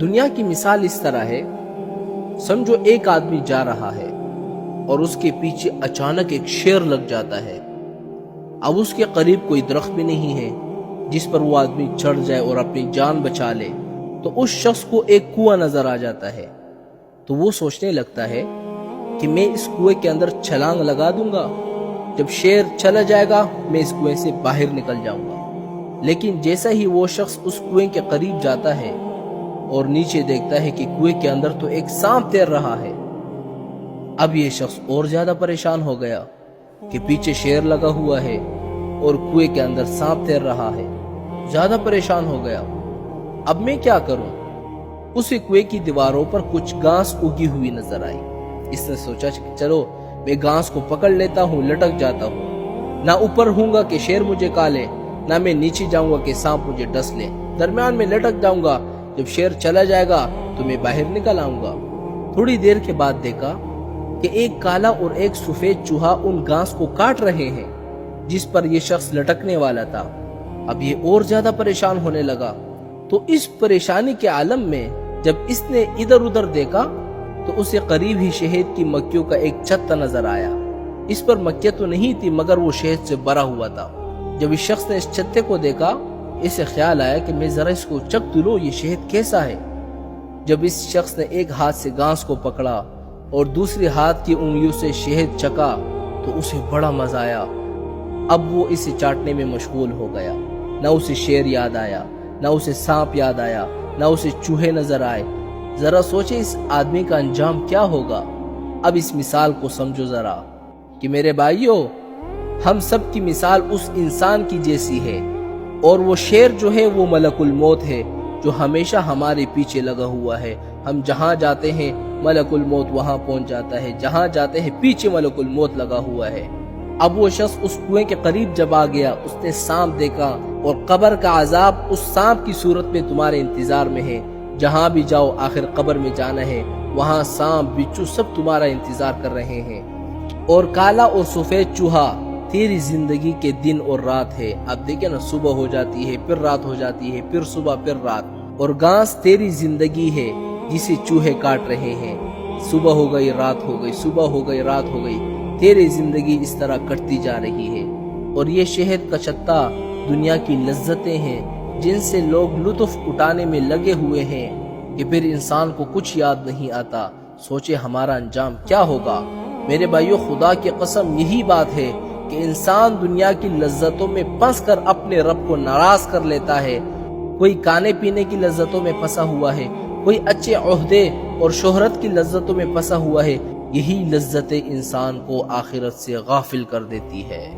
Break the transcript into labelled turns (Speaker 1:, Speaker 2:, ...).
Speaker 1: دنیا کی مثال اس طرح ہے، سمجھو ایک آدمی جا رہا ہے اور اس کے پیچھے اچانک ایک شیر لگ جاتا ہے۔ اب اس کے قریب کوئی درخت بھی نہیں ہے جس پر وہ آدمی چڑھ جائے اور اپنی جان بچا لے، تو اس شخص کو ایک کنواں نظر آ جاتا ہے۔ تو وہ سوچنے لگتا ہے کہ میں اس کنویں کے اندر چھلانگ لگا دوں گا، جب شیر چلا جائے گا میں اس کنویں سے باہر نکل جاؤں گا۔ لیکن جیسا ہی وہ شخص اس کنویں کے قریب جاتا ہے اور نیچے دیکھتا ہے کہ کنویں کے اندر تو ایک سانپ تیر رہا ہے، اب یہ شخص اور زیادہ پریشان ہو گیا کہ پیچھے شیر لگا ہوا ہے اور کنویں کے اندر سانپ تیر رہا ہے، زیادہ پریشان ہو گیا۔ اب میں کیا کروں؟ اسے کنویں کی دیواروں پر کچھ گھاس اگی ہوئی نظر آئی۔ اس نے سوچا کہ چلو میں گھاس کو پکڑ لیتا ہوں، لٹک جاتا ہوں، نہ اوپر ہوں گا کہ شیر مجھے کھا لے، نہ میں نیچے جاؤں گا کہ سانپ مجھے ڈس لے، درمیان میں لٹک جاؤں گا، جب شیر چلا جائے گا تو میں باہر نکل آؤں گا۔ تھوڑی دیر کے بعد دیکھا کہ ایک کالا اور ایک سفید چوہا ان گھاس کو کاٹ رہے ہیں جس پر یہ شخص لٹکنے والا تھا۔ اب یہ اور زیادہ پریشان ہونے لگا۔ تو اس پریشانی کے عالم میں جب اس نے ادھر ادھر دیکھا تو اسے قریب ہی شہد کی مکھیوں کا ایک چھتا نظر آیا۔ اس پر مکھیاں تو نہیں تھی مگر وہ شہد سے بھرا ہوا تھا۔ جب اس شخص نے اس چھتے کو دیکھا، اسے خیال آیا کہ میں ذرا اس کو چکھ تو لوں، یہ شہد کیسا ہے۔ جب اس شخص نے ایک ہاتھ سے گھاس کو پکڑا اور دوسری ہاتھ کی انگلیوں سے شہد چکھا تو اسے بڑا مزہ آیا۔ اب وہ اسے چاٹنے میں مشغول ہو گیا۔ نہ اسے شیر یاد آیا، نہ اسے سانپ یاد آیا، نہ اسے چوہے نظر آئے۔ ذرا سوچے اس آدمی کا انجام کیا ہوگا۔ اب اس مثال کو سمجھو ذرا کہ میرے بھائیو، ہم سب کی مثال اس انسان کی جیسی ہے، اور وہ شیر جو ہے وہ ملک الموت ہے جو ہمیشہ ہمارے پیچھے لگا ہوا ہے۔ ہم جہاں جاتے ہیں ملک الموت وہاں پہنچ جاتا ہے، جہاں جاتے ہیں پیچھے ملک الموت لگا ہوا ہے۔ اب وہ شخص اس کنویں کے قریب جب آ گیا، اس نے سانپ دیکھا، اور قبر کا عذاب اس سانپ کی صورت میں تمہارے انتظار میں ہے۔ جہاں بھی جاؤ آخر قبر میں جانا ہے، وہاں سانپ بچھو سب تمہارا انتظار کر رہے ہیں۔ اور کالا اور سفید چوہا تیری زندگی کے دن اور رات ہے۔ اب دیکھیں نا، صبح ہو جاتی ہے، پھر رات ہو جاتی ہے، پھر صبح، پھر رات۔ اور گھاس تیری زندگی ہے جسے چوہے کاٹ رہے ہیں۔ صبح ہو گئی، رات ہو گئی، صبح ہو گئی، رات ہو گئی، تیری زندگی اس طرح کٹتی جا رہی ہے۔ اور یہ شہد کا چھتا دنیا کی لذتیں ہیں جن سے لوگ لطف اٹھانے میں لگے ہوئے ہیں کہ پھر انسان کو کچھ یاد نہیں آتا۔ سوچے ہمارا انجام کیا ہوگا۔ میرے بھائیو، خدا کی قسم یہی بات ہے کہ انسان دنیا کی لذتوں میں پھنس کر اپنے رب کو ناراض کر لیتا ہے۔ کوئی کھانے پینے کی لذتوں میں پھنسا ہوا ہے، کوئی اچھے عہدے اور شہرت کی لذتوں میں پھنسا ہوا ہے۔ یہی لذتیں انسان کو آخرت سے غافل کر دیتی ہے۔